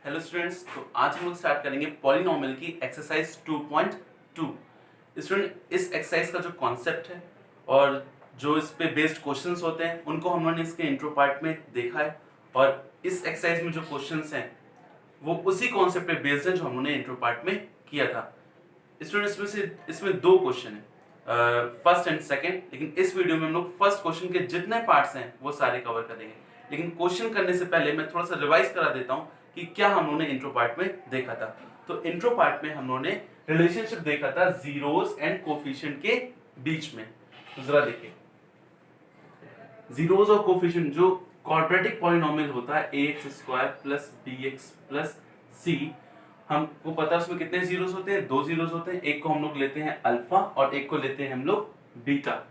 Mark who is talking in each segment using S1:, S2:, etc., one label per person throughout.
S1: Hello students, तो आज हम लोग स्टार्ट करेंगे पॉलिनोमियल की एक्सरसाइज 2.2। स्टूडेंट, इस एक्सरसाइज का जो कॉन्सेप्ट है और जो इस पे बेस्ड क्वेश्चंस होते हैं उनको हम लोगों ने इसके इंट्रो पार्ट में देखा है और इस एक्सरसाइज में जो क्वेश्चंस हैं वो उसी कॉन्सेप्ट पे बेस्ड है जो हम लोगों ने इंट्रो पार्ट में किया था। स्टूडेंट्स, इसमें दो क्वेश्चन है, फर्स्ट एंड सेकंड, लेकिन इस वीडियो में हम लोग फर्स्ट क्वेश्चन के जितने पार्ट्स हैं वो सारे कवर करेंगे। लेकिन क्वेश्चन करने से पहले मैं थोड़ा सा रिवाइज करा देता हूँ कि क्या हम लोगों ने इंट्रो पार्ट में देखा था। तो इंट्रो पार्ट में हम लोगों ने रिलेशनशिप देखा था जीरोस एंड कोफिशिएंट के बीच में। तो जरा देखिए, जीरोस और कोफिशिएंट जो क्वाड्रेटिक पॉलिनोमियल होता है ax² plus bx plus c, हमको पता है उसमें कितने जीरोस होते हैं, दो जीरोस होते हैं। एक को हम लोग लेते हैं अल्फा और एक को लेते हैं हम लोग बीटा।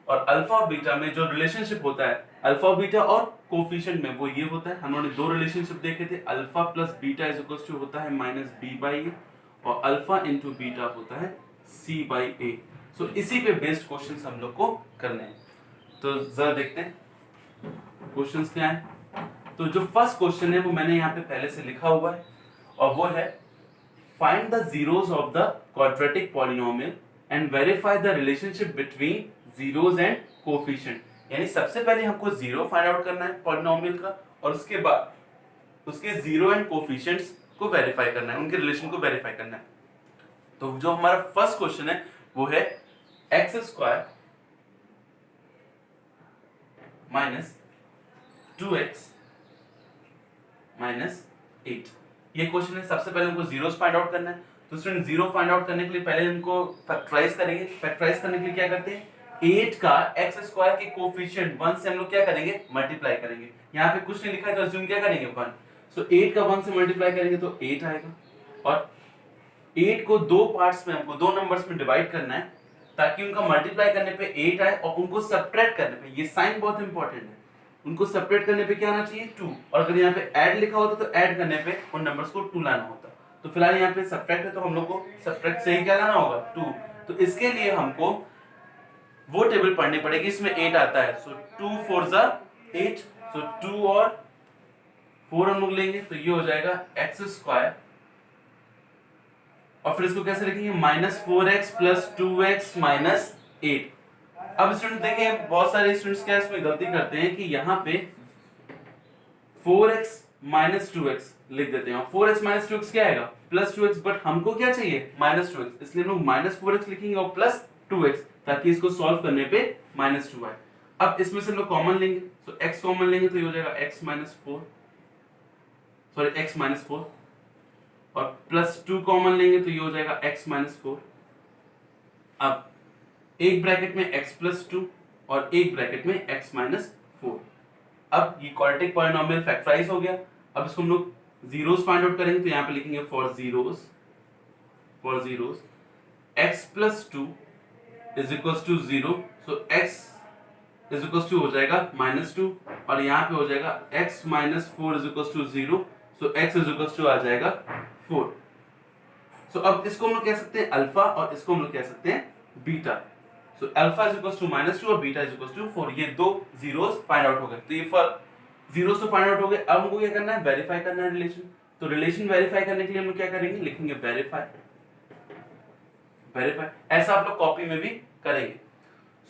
S1: और अल्फा और बीटा में जो रिलेशनशिप होता है अल्फा और बीटा और कोफिशिएंट में वो ये होता है। हम लोगों ने दो रिलेशनशिप देखे थे, alpha plus beta is equal to होता है -b/a और अल्फा इंटू बीटा होता है c/a। सो इसी पे बेस्ड क्वेश्चंस हम लोग को करने हैं। तो जरा देखते हैं क्वेश्चंस क्या है। तो जो फर्स्ट क्वेश्चन है वो मैंने यहाँ पे पहले से लिखा हुआ है और वो है find the zeros of the quadratic polynomial and verify the relationship between zeros and coefficient. यानी सबसे पहले हमको जीरो फाइंड आउट करना है पॉलिनोमियल का और उसके बाद उसके जीरो एंड कोफिशिएंट्स को वेरीफाई करना है, उनके रिलेशन को वेरीफाई करना है। तो जो हमारा फर्स्ट क्वेश्चन है वो है x² माइनस 2x माइनस 8, ये क्वेश्चन है। सबसे पहले हमको जीरोस फाइंड आउट करना है। तो स्टूडेंट, जीरो फाइंड आउट करने के लिए पहले हमको फैक्टराइज करेंगे। फैक्टराइज करने के लिए क्या करते हैं, 8 का x² के कोफिशिएंट 1 से हम लोग क्या करेंगे, मल्टीप्लाई करेंगे। यहाँ पे कुछ नहीं लिखा है तो अज्यूम क्या करेंगे, 1। सो 8 का 1 से मल्टीप्लाई करेंगे तो 8 आएगा और 8 को दो पार्ट्स में, हमको दो नंबर्स में डिवाइड करना है ताकि उनका मल्टीप्लाई करने पे 8 आए और उनको सब्ट्रैक्ट करने पे, ये साइन बहुत इंपॉर्टेंट है, उनको सेपरेट करने पे क्या आना चाहिए, 2। और अगर यहाँ पे ऐड लिखा होता तो ऐड करने पे उन नंबर्स को 2 लाना होता। तो फिलहाल यहाँ पे सब्ट्रैक्ट है तो हम लोग को सब्ट्रैक्ट से ही क्या लाना होगा, 2। तो इसके लिए हमको वो टेबल पढ़नी पड़ेगी, इसमें 8 आता है। सो 2 4 ज़ा 8, सो 2 और 4 हम लोग लेंगे तो ये हो जाएगा x² और फिर इसको कैसे लिखेंगे, -4x प्लस 2x माइनस 8। अब स्टूडेंट देखिए, बहुत सारे स्टूडेंट्स क्या इसमें गलती करते हैं कि यहाँ पे 4x माइनस 2x लिख देते हैं और 4x माइनस 2x क्या आएगा, +2x, बट हमको क्या चाहिए, -2x, इसलिए हम लोग -4x लिखेंगे और +2x ताकि इसको सॉल्व करने पे -2 आए। अब इसमें से हम लोग कॉमन लेंगे, तो x कॉमन लेंगे तो ये हो जाएगा x माइनस 4 और +2 कॉमन लेंगे तो ये हो जाएगा x माइनस 4। अब एक ब्रैकेट में x प्लस 2 और एक ब्रैकेट में x माइनस 4। अब ये क्वाड्रेटिक पॉलिनोमियल फैक्टराइज हो गया। अब इसको हम लोग जीरोस फाइंड आउट करेंगे तो यहाँ पे लिखेंगे for zeros x plus 2 is equals to 0, so x is equals to हो जाएगा -2 और यहाँ पे हो जाएगा x minus 4 is equals to 0, so x is equals to आ जाएगा 4। सो अब इसको हम लोग कह सकते हैं अल्फा और इसको हम लोग कह सकते हैं beta. So alpha is equals to -2 और बीटा is equals to 4, ये दो जीरोस फाइंड आउट हो गए। तो ये जीरोस तो फाइंड आउट हो गए। अब हमको क्या करना है, वेरीफाई करना है रिलेशन। तो रिलेशन वेरीफाई करने के लिए हम लोग क्या करेंगे, लिखेंगे वेरीफाई। ऐसा आप लोग कॉपी में भी करेंगे।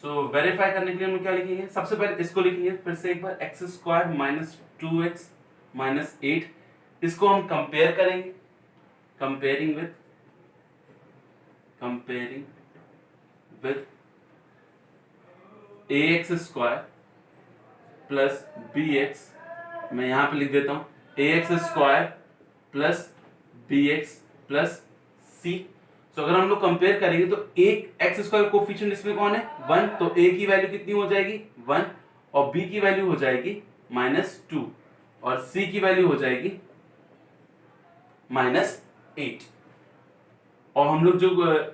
S1: सो वेरीफाई करने के लिए हम लोग क्या लिखेंगे, सबसे पहले इसको लिखेंगे, फिर से एक बार x² माइनस 2x माइनस 8, इसको हम कंपेयर करेंगे, comparing with ax² plus bx, मैं यहां पे लिख देता हूं ax² plus bx plus c। तो अगर हम लोग कंपेयर करेंगे तो एक x² कोफिशिएंट इसमें कौन है, 1, तो a की वैल्यू कितनी हो जाएगी, 1 और b की वैल्यू हो जाएगी -2 और c की वैल्यू हो जाएगी -8। और हम लोग जो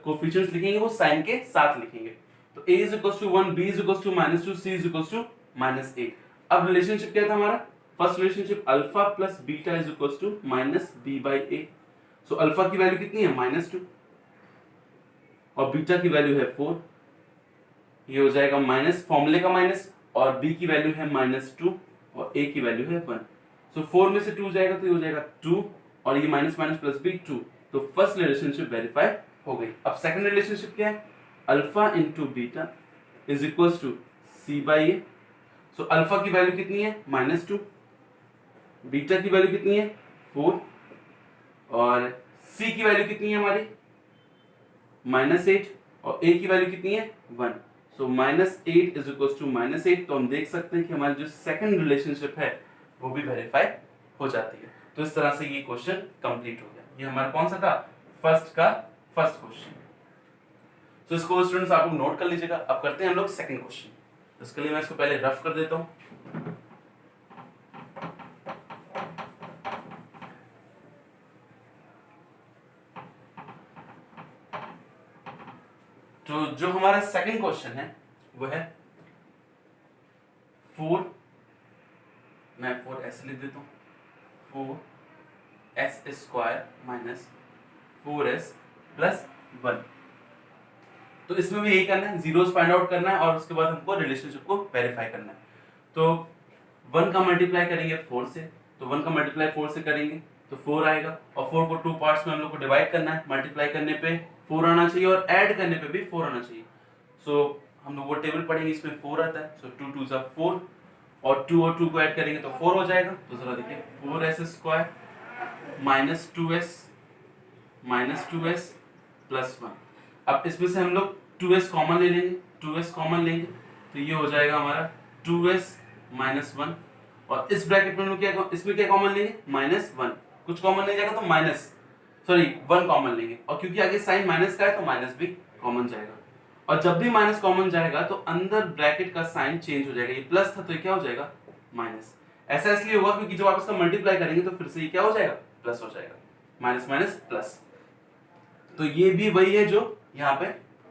S1: कोफिशिएंट्स लिखेंगे वो साइन के साथ लिखेंगे। तो a is equals to 1, b is equals to -2, c is equals to -8। अब रिलेशनशिप क्या था हमारा, first relationship alpha plus beta is equals to -b/a। So alpha की वैल्यू कितनी है, -2 और बीटा की वैल्यू है 4, ये हो जाएगा माइनस, फॉर्मूले का माइनस, और b की वैल्यू है -2 और a की वैल्यू है 1। सो 4 में से 2 जाएगा तो ये हो जाएगा 2 और ये माइनस माइनस प्लस भी 2, तो फर्स्ट रिलेशनशिप वेरीफाई हो गई। अब सेकंड रिलेशनशिप क्या है, alpha into beta is equal to c by a. So alpha की वैल्यू कितनी है -2, बीटा की वैल्यू कितनी है 4 और सी की वैल्यू कितनी है हमारी -8 और ए की वैल्यू कितनी है 1। सो -8 इज इक्वल टू -8, तो हम देख सकते हैं कि हमारी जो सेकंड रिलेशनशिप है वो भी वेरीफाई हो जाती है। तो इस तरह से ये क्वेश्चन कंप्लीट हो गया। ये हमारा कौन सा था, फर्स्ट क्वेश्चन। तो इसको स्टूडेंट्स आप लोग नोट कर लीजिएगा। अब करते हैं हम लोग सेकंड क्वेश्चन। इसके लिए मैं इसको पहले रफ कर देता हूं। तो जो हमारा सेकंड क्वेश्चन है वो है 4, मैं 4 ऐसे लिख देता हूं, 4s² माइनस 4s प्लस 1। तो इसमें भी यही करना है, जीरोस फाइंड आउट करना है और उसके बाद हमको रिलेशनशिप को वेरीफाई करना है। तो 1 का मल्टीप्लाई करेंगे 4 से, तो 1 का मल्टीप्लाई 4 से करेंगे तो 4 आएगा और 4 को 2 पार्ट्स में हम लोग को डिवाइड करना है। मल्टीप्लाई करने पे 4 आना चाहिए और ऐड करने पे भी 4 आना चाहिए। सो हम लोग वो टेबल पढ़ेंगे, इसमें 4 आता है। सो 2 2 4 और 2 को ऐड करेंगे तो 4 हो जाएगा। तो जरा देखिए 4s² माइनस 2s प्लस 1। अब इसमें से हम लोग 2s कॉमन ले लेंगे, 2s कॉमन लेंगे तो ये हो जाएगा हमारा 2s माइनस 1 और इस ब्रैकेट में हम लोग क्या, इसमें क्या कॉमन लेंगे -1, कुछ कॉमन नहीं जाएगा तो 1 कॉमन लेंगे और क्योंकि आगे साइन माइनस का है तो माइनस भी कॉमन जाएगा। और जब भी माइनस कॉमन जाएगा तो अंदर ब्रैकेट का साइन चेंज हो जाएगा, ये प्लस था तो ये क्या हो जाएगा माइनस। ऐसा इसलिए होगा क्योंकि जब आप इसका मल्टीप्लाई करेंगे तो फिर से ये क्या हो जाएगा प्लस हो जाएगा, माइनस माइनस प्लस। तो ये भी वही है जो यहाँ पे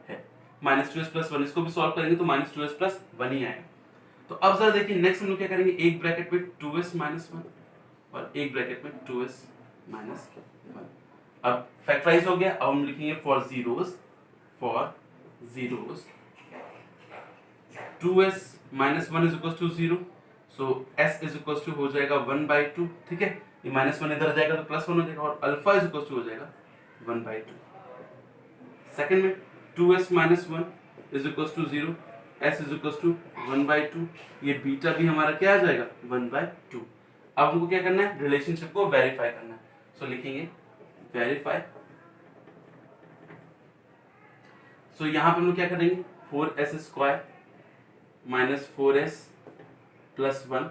S1: है -2s प्लस 1। इसको भी सॉल्व करेंगे तो -2s प्लस 1 ही आएगा। तो अब जरा देखिए नेक्स्ट हम लोग क्या करेंगे, एक ब्रैकेट में 2s माइनस 1 और एक ब्रैकेट में 2s माइनस 1। अब फैक्टराइज हो गया। अब हम लिखेंगे for zeros 2s minus 1 is equal to 0। So s is equal to हो जाएगा 1/2। ठीक है, ये -1 इधर जाएगा तो +1 हो जाएगा और अल्फा इज इक्वल टू हो जाएगा 1/2। सेकंड में 2s minus 1 is equal to 0, s is equal to 1/2। ये बीटा भी हमारा क्या आ जाएगा 1/2। अब हमको क्या करना है, रिलेशनशिप को वेरीफाई करना है। सो लिखेंगे वेरीफाई। सो यहाँ पे हम लोग क्या करेंगे, 4s² माइनस 4s प्लस 1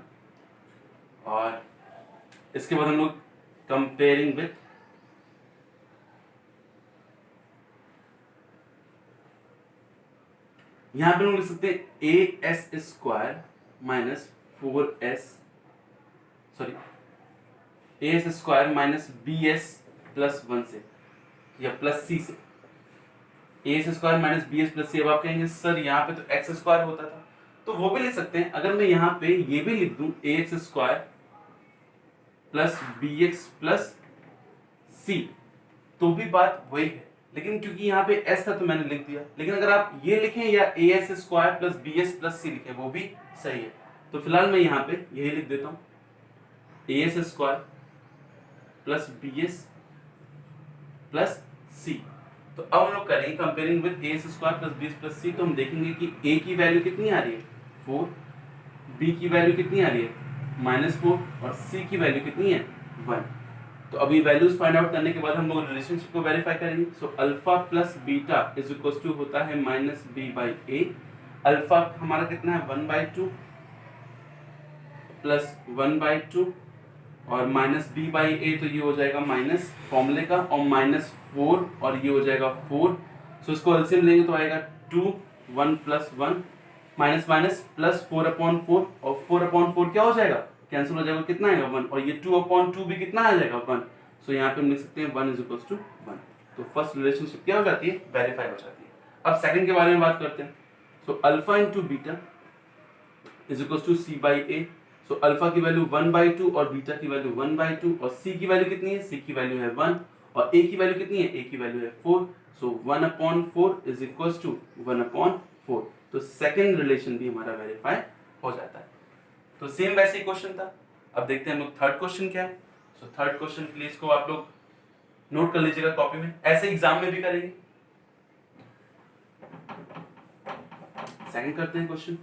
S1: और इसके बाद हम लोग कंपेयरिंग विथ यहां पे हम लिख सकते हैं as² minus as² minus bs plus 1 से या प्लस c से। as² minus bs plus c। अब आप कहेंगे सर यहाँ पे तो x² होता था, तो वो भी लिख सकते हैं। अगर मैं यहाँ पे ये भी लिख दूं ax² plus bx plus c तो भी बात वही है, लेकिन क्योंकि यहाँ पे s था तो मैंने लिख दिया। लेकिन अगर आप ये लिखें या as² plus bs plus c लिखें वो भी सही है। तो फिलहाल मैं यहाँ पे यही लिख देता हूँ as² plus bs plus c। तो अब हम लोग करेंगे comparing with as² plus bs plus c। तो हम देखेंगे कि a की वैल्यू कितनी आ रही है 4, b की वैल्यू कितनी आ रही है -4 और c की वैल्यू कितनी है 1। तो अभी वैल्यूज फाइंड आउट करने के बाद हम लोग रिलेशनशिप को वेरीफाई करेंगे। So alpha plus beta is equal to होता है -b/a। अल्फा हमारा कितना है 1/2 प्लस 1/2 और -b/a, तो ये हो जाएगा माइनस फॉर्मूले का और -4 और ये हो जाएगा 4। सो इसको एलसीएम लेंगे तो आएगा 2 1 प्लस 1 माइनस माइनस प्लस 4/4 और 4/4 क्या हो जाएगा कैंसिल हो जाएगा, कितना आएगा 1 और ये 2/2 भी कितना आ जाएगा 1। सो यहाँ पे हम लिख सकते हैं 1 इज इक्वल टू 1। तो फर्स्ट रिलेशनशिप क्या हो जाती है वेरीफाई हो जाती है। अब सेकंड के बारे में बात करते हैं। So alpha into beta is equal to c/a। So alpha की वैल्यू 1/2 और बीटा की वैल्यू 1/2 और c की वैल्यू कितनी है, c की वैल्यू है 1 और a की वैल्यू कितनी है, a की वैल्यू है 4। सो 1/4 इज इक्वल टू 1/4। तो सेकंड रिलेशन भी हमारा वेरीफाई हो जाता है। तो सेम वैसे ही क्वेश्चन था। अब देखते हैं हम लोग थर्ड क्वेश्चन क्या है। सो थर्ड क्वेश्चन के लिए इसको आप लोग नोट कर लीजिएगा कॉपी में, ऐसे एग्जाम में भी करेंगे। सेकंड करते हैं क्वेश्चन।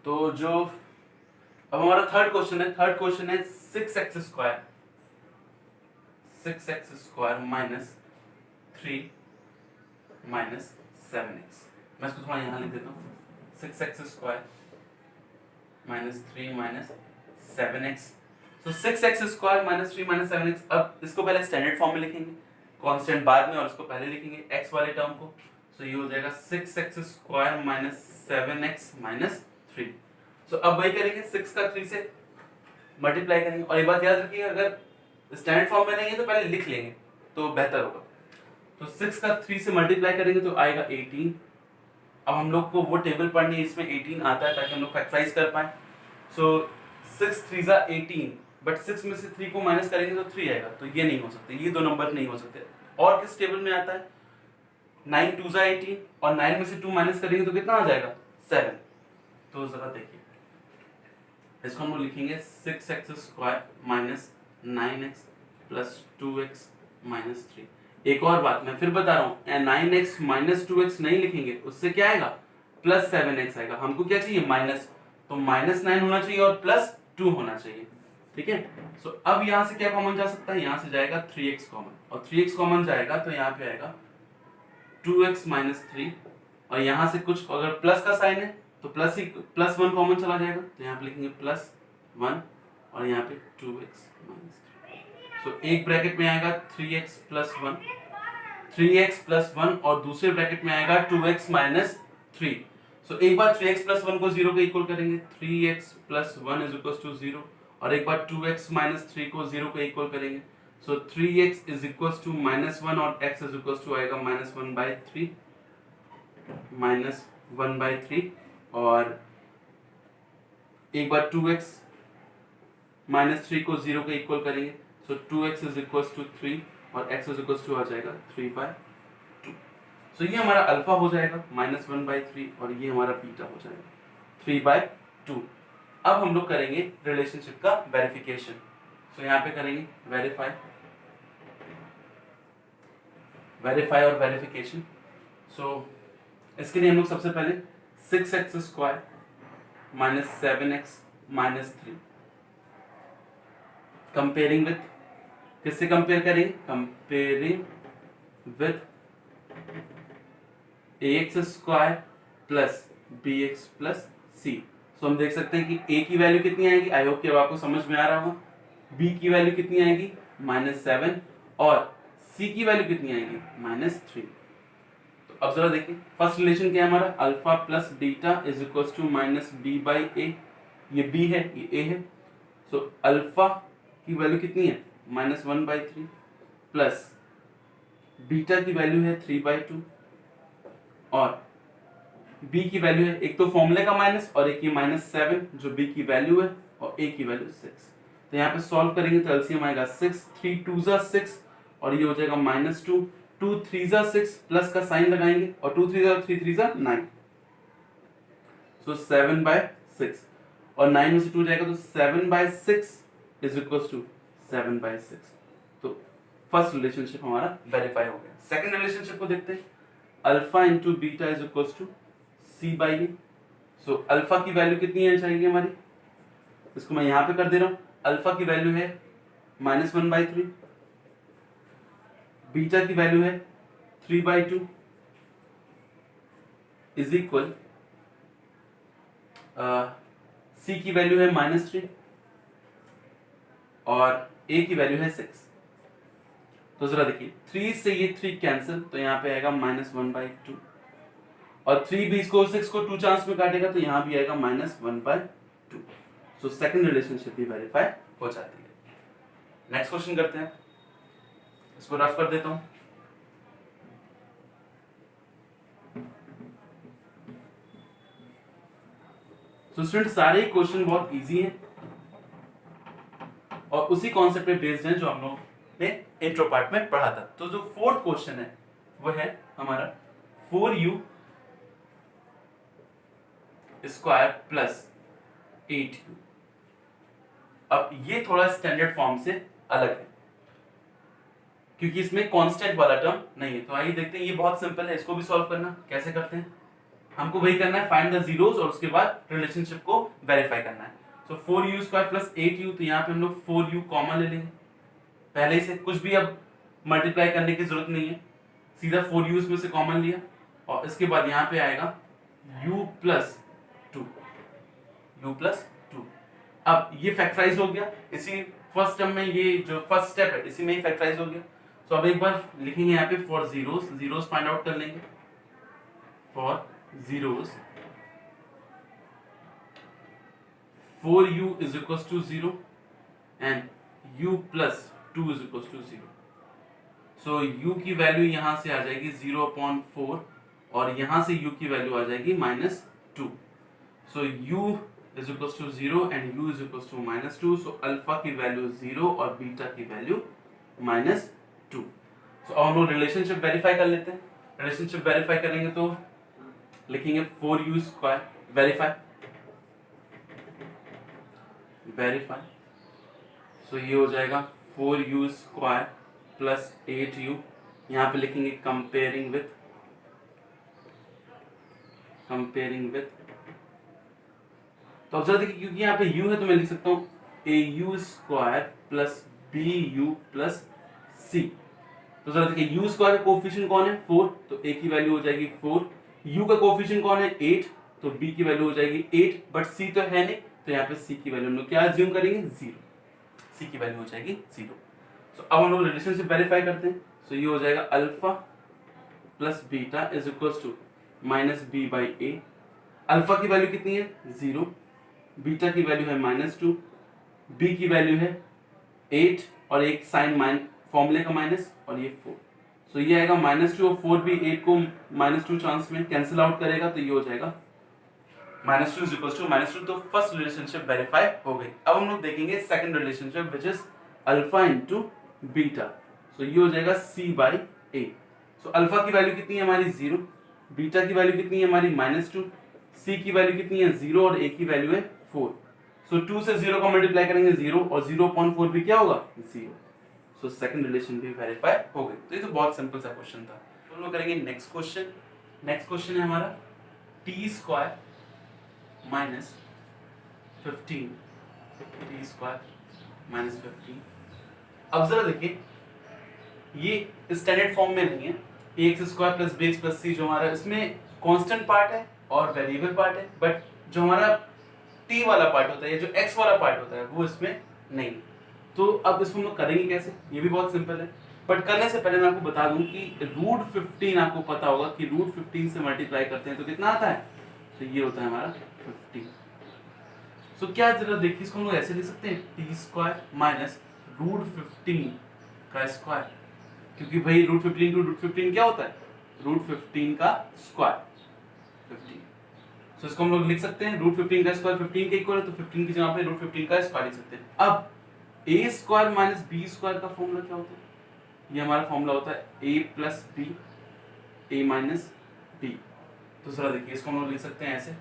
S1: तो जो अब हमारा थर्ड क्वेश्चन है 6x square minus 3 minus 7x। मैं इसको थोड़ा यहाँ लिख देता हूँ, 6x square minus 3 minus 7x। तो 6x square minus 3 minus 7x। अब इसको पहले स्टैंडर्ड फॉर्म में लिखेंगे, कांस्टेंट बाद में, और इसको पहले लिखेंगे x वाले टर्म को। तो ये हो जाएगा 6x square minus 7x minus 3। सो अब वही करेंगे, 6 का 3 से मल्टीप्लाई करेंगे। और एक बात याद रखिएगा, अगर स्टैंडर्ड फॉर्म में नहीं है तो पहले लिख लेंगे तो बेहतर होगा। तो 6 का 3 से मल्टीप्लाई करेंगे तो आएगा 18। अब हम लोग को वो टेबल पढ़नी है, इसमें 18 आता है ताकि हम लोग फैक्टराइज कर पाए। सो 6 3 जा 18, बट 6 में से 3 को माइनस करेंगे तो 3 आएगा, तो ये नहीं हो सकते, ये दो नंबर नहीं हो सकते। और किस टेबल में आता है, 9 2 जा 18, और 9 में से 2 माइनस करेंगे तो कितना आ जाएगा 7। तो जरा देखिए, इसको हम लोग लिखेंगे 6x square minus 9x plus 2x minus 3। एक और बात मैं फिर बता रहा हूँ, 9x माइनस 2x नहीं लिखेंगे, उससे क्या आएगा प्लस 7x आएगा। हमको क्या चाहिए माइनस, तो माइनस 9 होना चाहिए और प्लस 2 होना चाहिए, ठीक है। सो अब यहाँ से क्या कॉमन जा सकता है, यहाँ से जाएगा 3x कॉमन, और 3x कॉमन जाएगा तो यहाँ पे आएगा 2x माइनस 3, और यहाँ से कुछ अगर प्लस का साइन है तो प्लस 1 कॉमन चला जाएगा, तो यहाँ पे लिखेंगे प्लस 1 और यहाँ पे 2x माइनस 3। सो एक ब्रैकेट में आएगा 3x प्लस 1, 3x प्लस 1, और दूसरे ब्रैकेट में आएगा 2x माइनस 3। सो एक बार 3x प्लस 1 को 0 के इक्वल करेंगे, 3x plus 1 is equal to 0, और एक बार 2x माइनस 3 को 0 के इक्वल करेंगे। So 3x is equal to minus 1 और x इज इक्वल टू आएगा माइनस 1/3, माइनस 1/3, और एक बार 2x माइनस 3 को 0 के इक्वल करेंगे। सो 2x इज इक्वल टू 3 और x इज इक्वल टू आ जाएगा 3/2। सो ये हमारा अल्फा हो जाएगा माइनस 1/3, और ये हमारा बीटा हो जाएगा 3/2। अब हम लोग करेंगे रिलेशनशिप का वेरिफिकेशन। सो यहाँ पे करेंगे वेरीफाई और वेरिफिकेशन। सो इसके लिए हम लोग सबसे पहले 6x square minus 7x minus 3 comparing with, किससे कंपेयर करेंगे, comparing with ax square plus bx plus c। सो हम देख सकते हैं कि a की वैल्यू कितनी आएगी, आई होप कि अब आपको समझ में आ रहा होगा। b की वैल्यू कितनी आएगी -7, और c की वैल्यू कितनी आएगी -3। तो अब जरा देखिए, फर्स्ट रिलेशन क्या है हमारा, alpha plus beta is equal to minus B by A. ये b है, ये a है। सो अल्फा की वैल्यू कितनी है -1/3, प्लस बीटा की वैल्यू है 3/2, और b की वैल्यू है, एक तो फॉर्मूले का माइनस और एक ये -7 जो b की वैल्यू है, और a की वैल्यू 6। तो यहाँ पे सॉल्व करेंगे तो एलसीएम आएगा 6, 3 2 जा 6, और ये हो जाएगा -2, 2 3 जा 6, प्लस का साइन लगाएंगे, और 2 3 जा 3 3 जा 9, सो 7/6, और 9 में से 2 जाएगा तो 7/6 इज इक्वल टू 7/6। तो फर्स्ट रिलेशनशिप हमारा वेरीफाई हो गया। सेकंड रिलेशनशिप को देखते हैं, alpha into beta is equal to c by a. So alpha की वैल्यू कितनी है चाहिए हमारी, इसको मैं यहां पे कर दे रहा हूं। अल्फा की वैल्यू है -1/3, बीटा की वैल्यू है 3/2 इज इक्वल, सी की वैल्यू है -3 और ए की वैल्यू है 6। तो जरा देखिए, 3 से ये 3 कैंसिल, तो यहाँ पे आएगा -1/2, और 3 भी इसको 6 को 2 चांस में काटेगा तो यहाँ भी आएगा -1/2। सो सेकंड रिलेशनशिप भी वेरीफाई हो जाती है। नेक्स्ट क्वेश्चन करते हैं, इसको रफ कर देता हूं। तो स्टूडेंट सारे क्वेश्चन बहुत इजी हैं और उसी कॉन्सेप्ट पे बेस्ड हैं जो हम लोग ने इंट्रो पार्ट में पढ़ा था। तो जो फोर्थ क्वेश्चन है वो है हमारा 4u स्क्वायर प्लस 8u। अब ये थोड़ा स्टैंडर्ड फॉर्म से अलग है क्योंकि इसमें कांस्टेंट वाला टर्म नहीं है। तो आइए देखते हैं, ये बहुत सिंपल है, इसको भी सॉल्व करना कैसे करते हैं। हमको वही करना है, फाइंड द जीरोस और उसके बाद रिलेशनशिप को वेरीफाई करना है। सो 4u स्क्वायर प्लस 8u, तो यहाँ पे हम लोग 4u कॉमन ले लेंगे पहले से, कुछ भी अब मल्टीप्लाई करने की जरूरत नहीं है, सीधा 4u में से कॉमन लिया और इसके बाद यहाँ पे आएगा u प्लस 2, u प्लस 2। अब ये फैक्टराइज हो गया इसी फर्स्ट टर्म में, ये जो फर्स्ट स्टेप है इसी में ही फैक्टराइज हो गया। तो अब एक बार लिखेंगे यहाँ पे फॉर जीरोस फाइंड आउट कर लेंगे। For zeros 4u is equals to 0 and u plus 2 is equals to 0। So u की वैल्यू यहां से आ जाएगी 0/4 और यहां से u की वैल्यू आ जाएगी -2। सो u is equals to 0 and u is equals to -2। So alpha की वैल्यू 0 और बीटा की वैल्यू -2। सो अब हम लोग रिलेशनशिप वेरीफाई कर लेते हैं। रिलेशनशिप वेरीफाई करेंगे तो लिखेंगे 4u स्क्वायर, वेरीफाई। सो ये हो जाएगा 4u स्क्वायर प्लस 8u, यहाँ पे लिखेंगे कंपेयरिंग विथ। तो अब जरा देखिए, क्योंकि यहाँ पे u है तो मैं लिख सकता हूँ au square plus bu plus c। तो जरा देखिए, u स्क्वायर का कोफिशिएंट कौन है 4, तो a की वैल्यू हो जाएगी 4। u का कोफिशिएंट कौन है 8, तो b की वैल्यू हो जाएगी 8, बट c तो है नहीं, तो यहाँ पे c की वैल्यू हम लोग क्या अज्यूम करेंगे 0, c की वैल्यू हो जाएगी 0। तो अब हम लोग रिलेशनशिप वेरीफाई करते हैं। सो ये हो जाएगा alpha plus beta is equals to -b/a। Alpha की वैल्यू कितनी है 0, बीटा की वैल्यू है -2, b की वैल्यू है 8 और एक साइन माइन फॉर्मूले का माइनस और ये 4। सो ये आएगा -2 और 4 भी 8 को -2 चांस में कैंसिल आउट करेगा, तो ये हो जाएगा -2 इज इक्वल्स टू -2। तो फर्स्ट रिलेशनशिप वेरीफाई हो गई। अब हम लोग देखेंगे second relationship which is alpha into beta. So ये हो जाएगा c/a। सो अल्फा की वैल्यू कितनी है हमारी 0, बीटा की वैल्यू कितनी है हमारी -2, c की वैल्यू कितनी है 0 और a की वैल्यू है 4। सो 2 से 0 को मल्टीप्लाई करेंगे 0 और 0/4 भी क्या होगा 0। सो सेकंड रिलेशन भी वेरीफाई हो गई। तो ये तो बहुत सिंपल सा क्वेश्चन था। तो हम लोग करेंगे नेक्स्ट क्वेश्चन। नेक्स्ट क्वेश्चन है हमारा t square minus 15, t square minus 15। अब जरा देखिए, ये स्टैंडर्ड फॉर्म में नहीं है, ax square plus bx plus c जो हमारा इसमें कांस्टेंट पार्ट है और वेरिएबल पार्ट है, बट जो हमारा t वाला पार्ट होता है या जो x वाला पार्ट होता है वो इसमें नहीं। तो अब इसको हम लोग करेंगे कैसे, ये भी बहुत सिंपल है, बट करने से पहले मैं आपको बता दूं कि √15 आपको पता होगा कि √15 से मल्टीप्लाई करते हैं तो कितना आता है, तो ये होता है हमारा 15। सो क्या जरा देखिए, इसको हम लोग ऐसे लिख सकते हैं t स्क्वायर माइनस √15 का स्क्वायर, क्योंकि भाई √15 टू √15 क्या होता है √15 का स्क्वायर 15। सो इसको हम लोग लिख सकते हैं √15 का स्क्वायर 15 के इक्वल है, तो 15 की जगह पे √15 का स्क्वायर लिख सकते हैं। अब a square minus b square का फॉर्मूला क्या होता है, ये हमारा फॉर्मूला होता है a plus b, a minus b। तो जरा देखिए, इसको हम लोग लिख सकते हैं ऐसे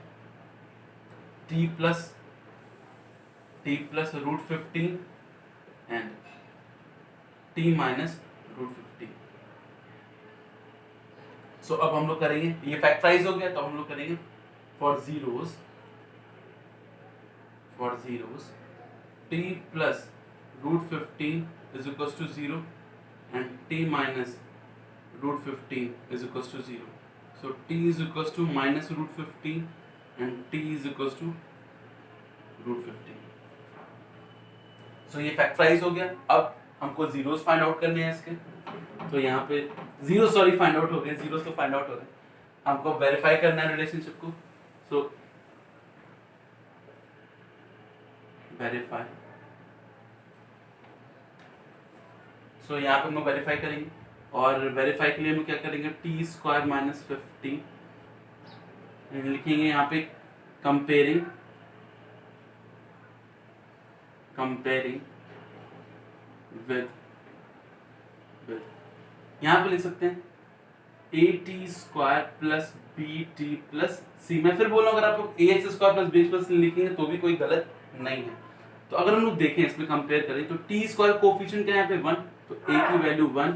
S1: t plus √15 and t minus √15। सो अब हम लोग करेंगे, ये फैक्टराइज हो गया, तो हम लोग करेंगे for zeros t plus √15 is equals to 0 and t minus √15 is equals to 0। So t is equals to minus √15 and t is equals to √15। So ये फैक्टराइज हो गया। अब हमको जीरोस फाइंड आउट करने हैं इसके, तो यहाँ पे जीरो फाइंड आउट हो गए, जीरोस तो फाइंड आउट हो गए, हमको वेरीफाई करना है रिलेशनशिप को। सो वेरीफाई, सो यहाँ पे हम लोग वेरीफाई करेंगे और वेरीफाई के लिए हम क्या करेंगे t स्क्वायर माइनस 15 लिखेंगे, यहाँ पे कंपेयरिंग विद, यहाँ पे लिख सकते हैं A T square plus B T plus C. मैं फिर बोल रहा हूँ अगर आप लोग A X square plus B X plus C लिखेंगे तो भी कोई गलत नहीं है। तो अगर हम लोग देखें इसमें कंपेयर करें तो टी स्क्वायर कोफिशिएंट क्या है यहाँ पे 1, तो ए की वैल्यू 1,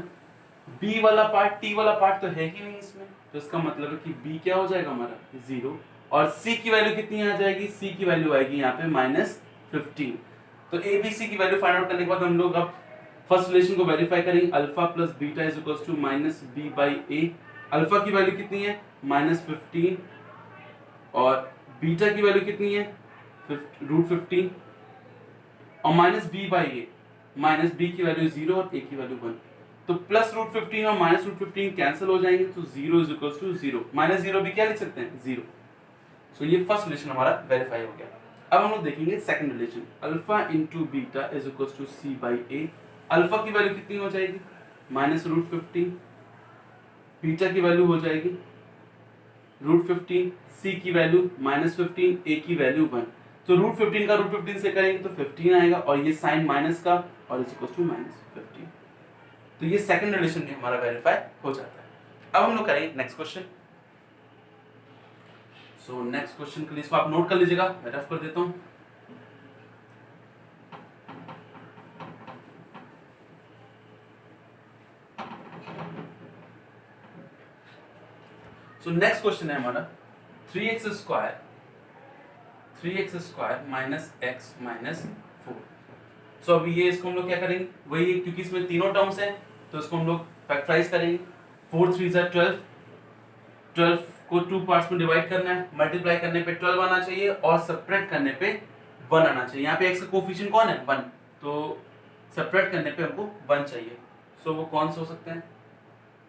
S1: बी वाला पार्ट टी वाला पार्ट तो है ही नहीं इसमें, तो इसका मतलब है कि बी क्या हो जाएगा हमारा 0, और सी की वैल्यू कितनी आ जाएगी, सी की वैल्यू आएगी यहाँ पे -15। तो ए बी सी की वैल्यू फाइंड आउट करने के बाद हम लोग अब फर्स्ट रिलेशन को वेरीफाई करेंगे, alpha plus beta is equals to -b by a. Alpha की वैल्यू कितनी है -15 और बीटा की वैल्यू कितनी है √15 और -b बाई ए, -b की वैल्यू 0 और a की वैल्यू 1, तो प्लस √15 और -√15 कैंसिल हो जाएंगे, तो 0 इज इक्वल्स टू 0, -0 भी क्या लिख सकते हैं 0। सो ये फर्स्ट रिलेशन हमारा वेरीफाई हो गया। अब हम लोग देखेंगे second relation, alpha into beta is equals to c by a. Alpha की वैल्यू कितनी हो जाएगी -√15, बीटा की वैल्यू हो जाएगी √15, सी की वैल्यू -15, ए की वैल्यू 1, तो √15 का √15 से करेंगे तो 15 आएगा और ये साइन माइनस का और इज इक्वल्स टू -15। तो ये सेकंड रिलेशन भी हमारा वेरीफाई हो जाता है। अब हम लोग करेंगे next question. So next question के लिए इसको आप नोट कर लीजिएगा, मैं रफ कर देता हूं। सो नेक्स्ट क्वेश्चन है हमारा 3x square minus x minus 4। सो अभी ये इसको हम लोग क्या करेंगे, वही क्योंकि इसमें तीनों टर्म्स हैं तो इसको हम लोग फैक्टराइज करेंगे। 4 3 12, 12 को 2 पार्ट्स में डिवाइड करना है, मल्टीप्लाई करने पे 12 आना चाहिए और सब्ट्रैक्ट करने पे 1 आना चाहिए। यहाँ पे x का कोफिशिएंट कौन है 1, तो सब्ट्रैक्ट करने पे हमको 1 चाहिए। सो वो कौन से हो सकते हैं,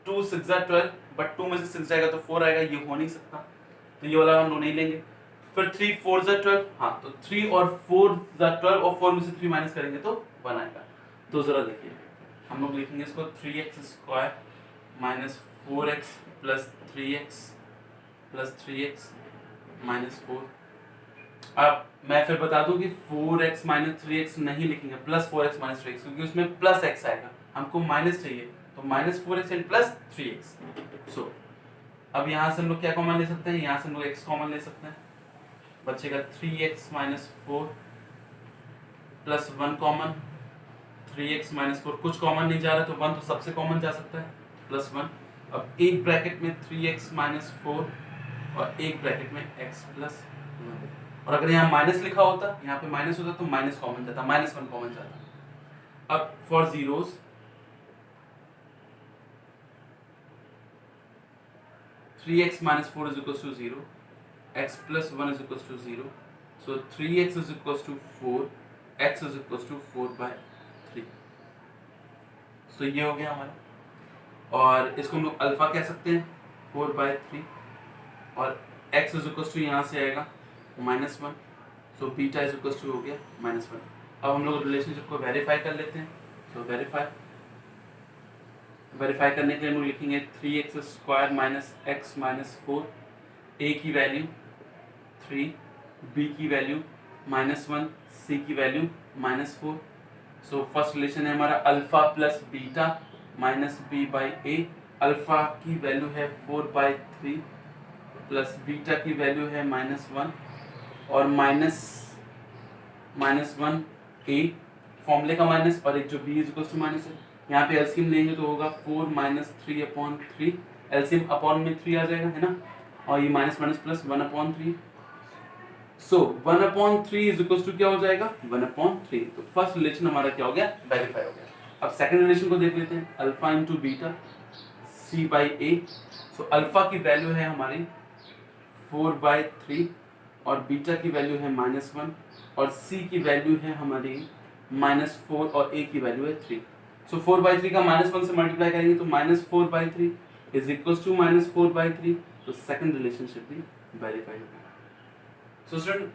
S1: 2 6 12, बट 2 में से 6 जाएगा तो 4 आएगा, ये हो नहीं सकता, तो ये वाला हम लोग नहीं लेंगे। फिर 3 4 12, हाँ तो 3 और 4 12 और 4 में से 3 माइनस करेंगे तो 1 आएगा। तो जरा देखिए हम लोग लिखेंगे इसको 3x square minus 4x plus 3x minus 4। अब मैं फिर बता दूं कि 4x माइनस 3x नहीं लिखेंगे, प्लस 4x माइनस 3x, क्योंकि उसमें प्लस x आएगा, हमको माइनस चाहिए, तो -4x एंड प्लस 3x। सो अब यहाँ से हम लोग क्या कॉमन ले सकते हैं, यहाँ से हम लोग x कॉमन ले सकते हैं, बचेगा 3x minus 4 plus 1 common, 3x minus 4 कुछ कॉमन नहीं जा रहा तो 1 तो सबसे कॉमन जा सकता है, प्लस 1। अब एक ब्रैकेट में 3x माइनस 4 और एक ब्रैकेट में x प्लस 1, और अगर यहाँ माइनस लिखा होता, यहाँ पे माइनस होता तो माइनस कॉमन जाता, -1 कॉमन जाता। अब for zeros 3x minus 4 is equals to 0, x plus 1 is equals to 0, so 3x is equals to 4, x is equals to 4 by 3। so ये हो गया हमारा, और इसको हम लोग अल्फा कह सकते हैं 4 by 3, और x is equals to यहाँ से आएगा -1, so beta is equals to हो गया -1। अब हम लोग रिलेशनशिप को वेरीफाई कर लेते हैं, so वेरीफाई करने के लिए हम लोग लिखेंगे 3x square minus x minus 4, a की वैल्यू 3, b की वैल्यू -1, c की वैल्यू -4। सो फर्स्ट रिलेशन है हमारा alpha plus beta minus b by a. Alpha की वैल्यू है 4/3 प्लस बीटा की वैल्यू है -1 और -1 a फॉर्मूले का माइनस, और एक जो b is equal to minus है, यहाँ पे एलसीएम लेंगे तो होगा 4 - 3/3, एलसीएम अपॉन में 3 आ जाएगा, है ना, और ये minus minus plus 1/3। So 1/3 is equal to क्या हो जाएगा 1/3। तो फर्स्ट रिलेशन हमारा क्या हो गया, वेरीफाई हो गया। अब सेकंड रिलेशन को देख लेते हैं, alpha into beta c by a. So alpha की वैल्यू है हमारी 4/3 और बीटा की वैल्यू है -1 और c की वैल्यू है हमारी -4 और a की वैल्यू है 3। सो 4/3 का -1 से मल्टीप्लाई करेंगे तो -4/3 इज इक्वल टू -4/3। तो सेकंड रिलेशनशिप भी वेरीफाई हो गया। सो स्टूडेंट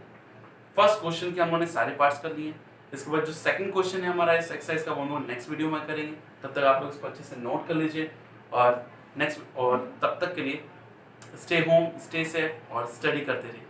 S1: फर्स्ट क्वेश्चन के हमने सारे पार्ट्स कर लिए। इसके बाद जो सेकंड क्वेश्चन है हमारा इस एक्सरसाइज का, वो हम नेक्स्ट वीडियो में करेंगे। तब तक आप लोग इसको अच्छे से नोट कर लीजिए, और तब तक के लिए स्टे होम, स्टे सेफ और स्टडी करते रहिए।